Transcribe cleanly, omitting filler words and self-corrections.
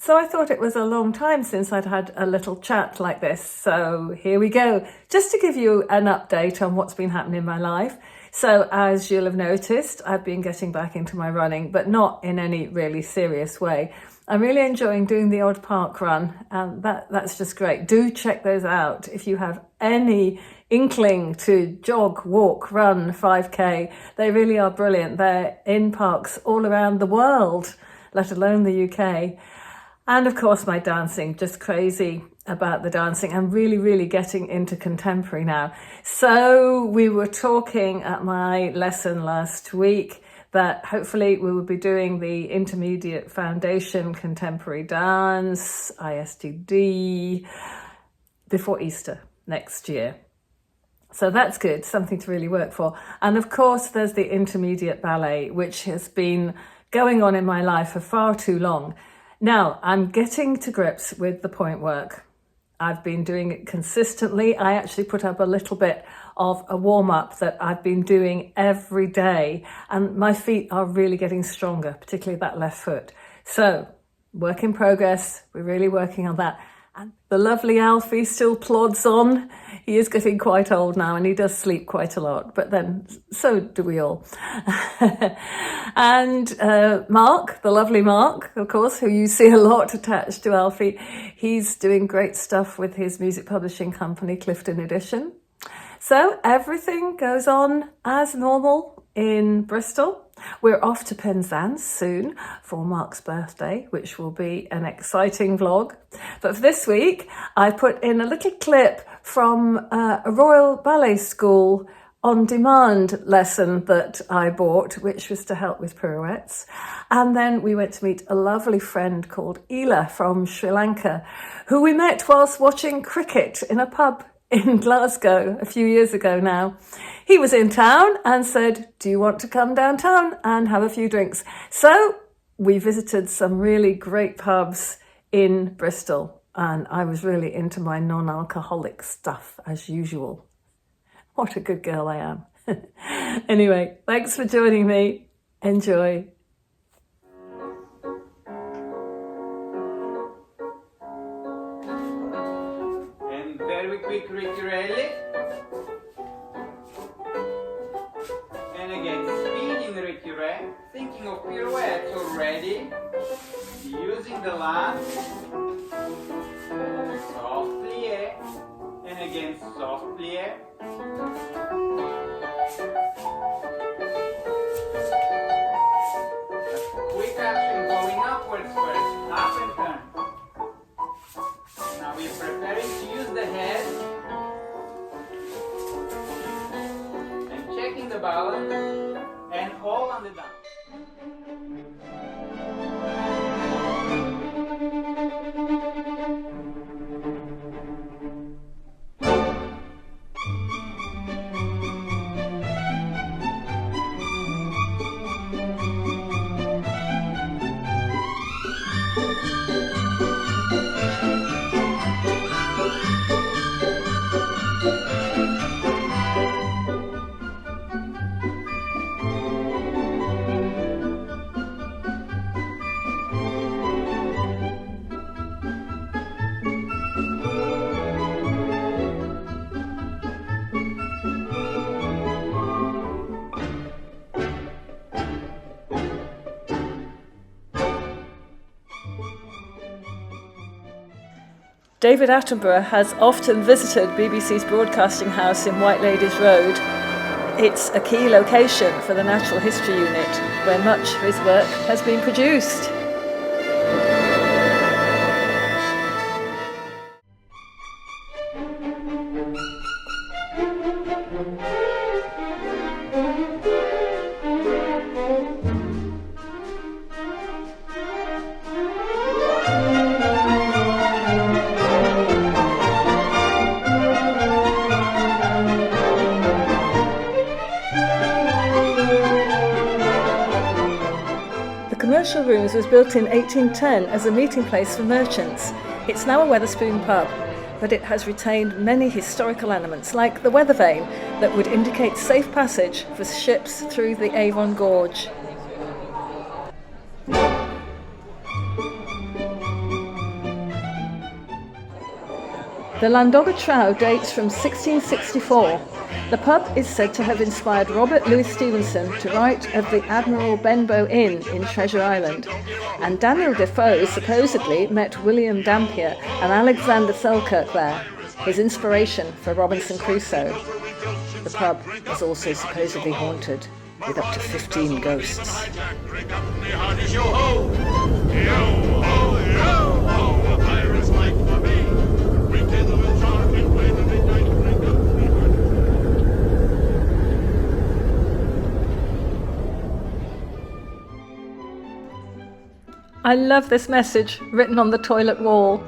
So I thought it was a long time since I'd had a little chat like this. So here we go, just to give you an update on what's been happening in my life. So as you'll have noticed, I've been getting back into my running, but not in any really serious way. I'm really enjoying doing the odd park run, and that's just great. Do check those out if you have any inkling to jog, walk, run, 5K. They really are brilliant. They're in parks all around the world, let alone the UK. And of course, my dancing, just crazy about the dancing. I'm really getting into contemporary now. So we were talking at my lesson last week that hopefully we will be doing the intermediate foundation contemporary dance, ISTD, before Easter next year. So that's good, something to really work for. And of course, there's the intermediate ballet, which has been going on in my life for far too long. Now, I'm getting to grips with the point work. I've been doing it consistently. I actually put up a little bit of a warm-up that I've been doing every day, and my feet are really getting stronger, particularly that left foot. So, work in progress. We're really working on that. And the lovely Alfie still plods on. He is getting quite old now and he does sleep quite a lot, but then so do we all. And Mark, the lovely Mark, of course, who you see a lot attached to Alfie, he's doing great stuff with his music publishing company, Clifton Edition. So everything goes on as normal in Bristol. We're off to Penzance soon for Mark's birthday, which will be an exciting vlog. But for this week, I put in a little clip from a Royal Ballet School on-demand lesson that I bought, which was to help with pirouettes. And then we went to meet a lovely friend called Ela from Sri Lanka, who we met whilst watching cricket in a pub in Glasgow a few years ago now. He was in town and said, do you want to come downtown and have a few drinks? So we visited some really great pubs in Bristol, and I was really into my non-alcoholic stuff as usual. What a good girl I am. Anyway, thanks for joining me. Enjoy. Very quick ritirelli, and again speeding ritirelli, thinking of pirouettes already, using the line, soft plie, and again soft plie, a quick action going upwards first, up and turn. Now we're preparing to use the head and checking the balance and all on the down. David Attenborough has often visited BBC's broadcasting house in White Ladies Road. It's a key location for the Natural History Unit, where much of his work has been produced. The commercial rooms was built in 1810 as a meeting place for merchants. It's now a Wetherspoon pub, but it has retained many historical elements like the weather vane that would indicate safe passage for ships through the Avon Gorge. The Landoga Trow dates from 1664. The pub is said to have inspired Robert Louis Stevenson to write of the Admiral Benbow Inn in Treasure Island, and Daniel Defoe supposedly met William Dampier and Alexander Selkirk there, his inspiration for Robinson Crusoe. The pub is also supposedly haunted, with up to 15 ghosts. I love this message written on the toilet wall.